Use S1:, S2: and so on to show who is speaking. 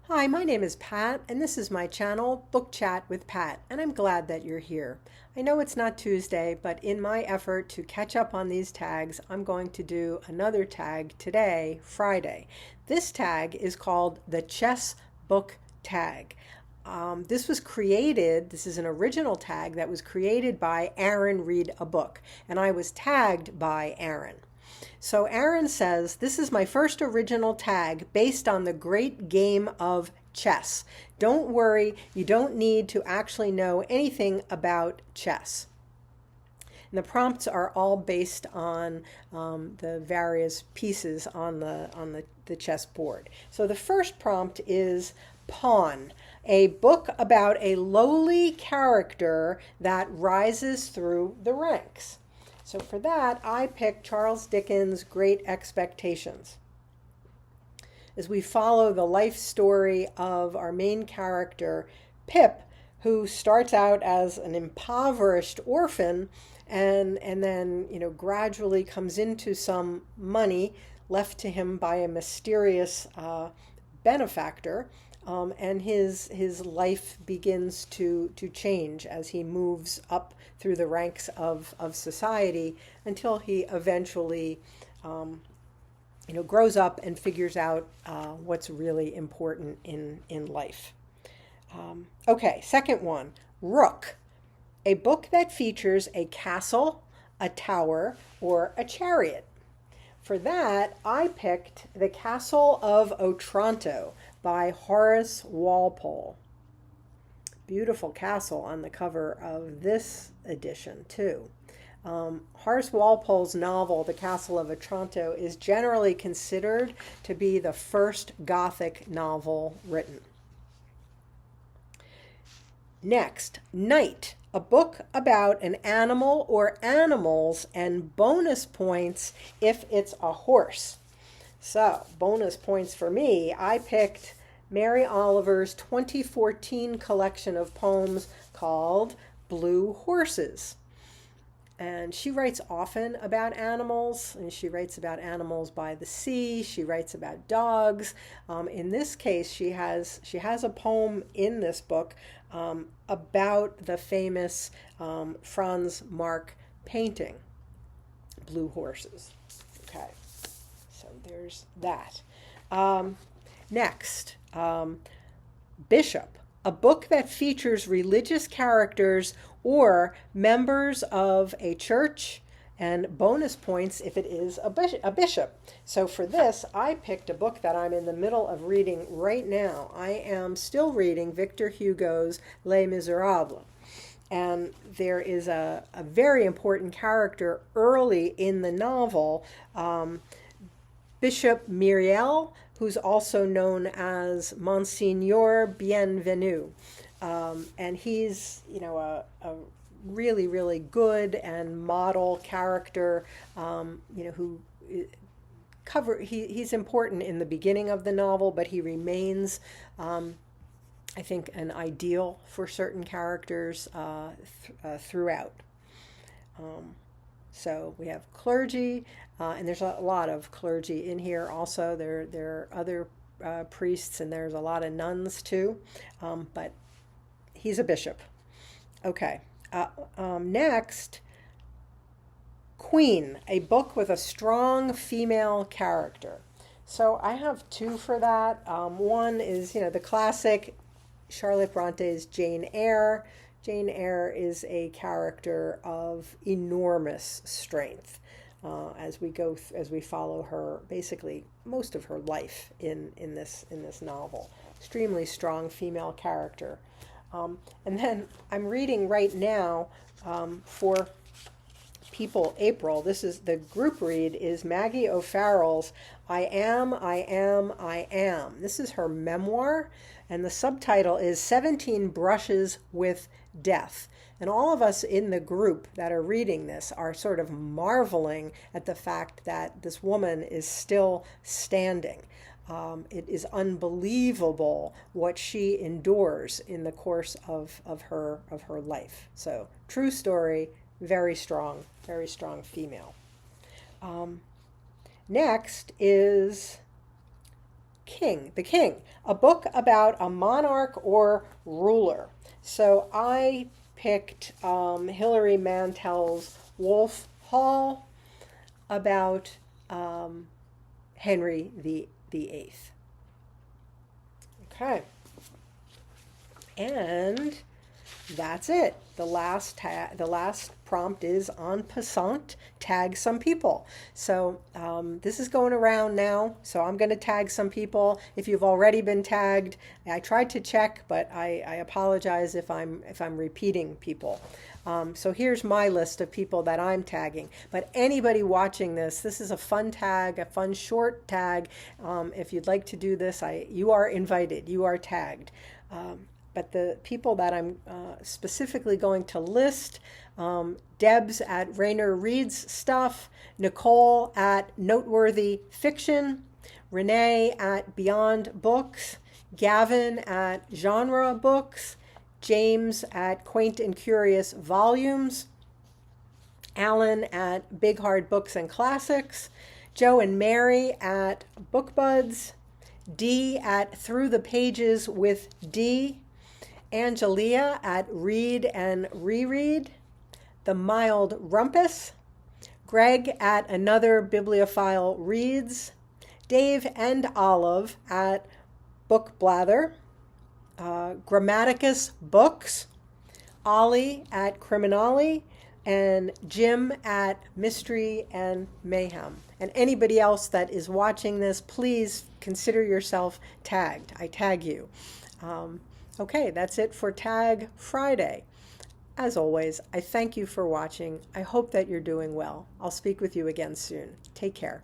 S1: Hi, my name is Pat, and this is my channel, Book Chat with Pat, and I'm glad that you're here. I know it's not Tuesday, but in my effort to catch up on these tags, I'm going to do another tag today, Friday. This tag is called the Chess Book Tag. This is an original tag that was created by Aaron Read a Book, and I was tagged by Aaron. So Aaron says, this is my first original tag based on the great game of chess. Don't worry, you don't need to actually know anything about chess. And the prompts are all based on the various pieces on the chess board. So the first prompt is Pawn, a book about a lowly character that rises through the ranks. So for that, I picked Charles Dickens' Great Expectations. As we follow the life story of our main character, Pip, who starts out as an impoverished orphan and then gradually comes into some money left to him by a mysterious benefactor. And his life begins to change as he moves up through the ranks of society until he eventually grows up and figures out what's really important in life. Okay, second one, Rook, a book that features a castle, a tower, or a chariot. For that, I picked The Castle of Otranto by Horace Walpole. Beautiful castle on the cover of this edition, too. Horace Walpole's novel, The Castle of Otranto, is generally considered to be the first Gothic novel written. Next, Knight, a book about an animal or animals and bonus points if it's a horse. So, bonus points for me, I picked Mary Oliver's 2014 collection of poems called Blue Horses. And she writes often about animals, and she writes about animals by the sea. She writes about dogs. In this case, she has a poem in this book about the famous Franz Marc painting, Blue Horses. Okay, so there's that. Next, Bishop, a book that features religious characters or members of a church, and bonus points if it is a bishop. So for this, I picked a book that I'm in the middle of reading right now. I am still reading Victor Hugo's Les Miserables. And there is a very important character early in the novel, Bishop Myriel, who's also known as Monsignor Bienvenu. And he's, a really, really good and model character, who he's important in the beginning of the novel, but he remains, I think, an ideal for certain characters throughout. So we have clergy, and there's a lot of clergy in here also. There are other priests, and there's a lot of nuns too, but he's a bishop. Okay. Next, Queen, a book with a strong female character. So I have two for that. One is, the classic Charlotte Bronte's Jane Eyre. Jane Eyre is a character of enormous strength as we follow her basically most of her life in this novel. Extremely strong female character. And then I'm reading right now for People April. This is the group read is Maggie O'Farrell's I Am, I Am, I Am. This is her memoir, and the subtitle is 17 Brushes with Death. And all of us in the group that are reading this are sort of marveling at the fact that this woman is still standing. It is unbelievable what she endures in the course of her life. So true story, very strong female. Next is The King, a book about a monarch or ruler. So I picked Hilary Mantel's Wolf Hall about Henry the Eighth. Okay, and that's it. The last prompt is on Passant. Tag some people. So this is going around now. So I'm going to tag some people. If you've already been tagged, I tried to check, but I apologize if I'm repeating people. So here's my list of people that I'm tagging. But anybody watching this is a fun tag, a fun short tag. If you'd like to do this, you are invited. You are tagged. But the people that I'm specifically going to list, Debs at Rainer Reads Stuff, Nicole at Noteworthy Fiction, Reney at Beyond Books, Gavin at Genre Books, James at Quaint and Curious Volumes, Alan at Big Hard Books and Classics, Joe and Mary at Book Buds, Dee at Through the Pages with Dee, Angelia at Read and Reread, The Mild Rumpus, Greg at Another Bibliophile Reads, Dave and Olive at Book Blather, Grammaticus Books, Ollie at Criminale, and Jim at Mystery and Mayhem. And anybody else that is watching this, please consider yourself tagged. I tag you. Okay, that's it for Tag Friday. As always, I thank you for watching. I hope that you're doing well. I'll speak with you again soon. Take care.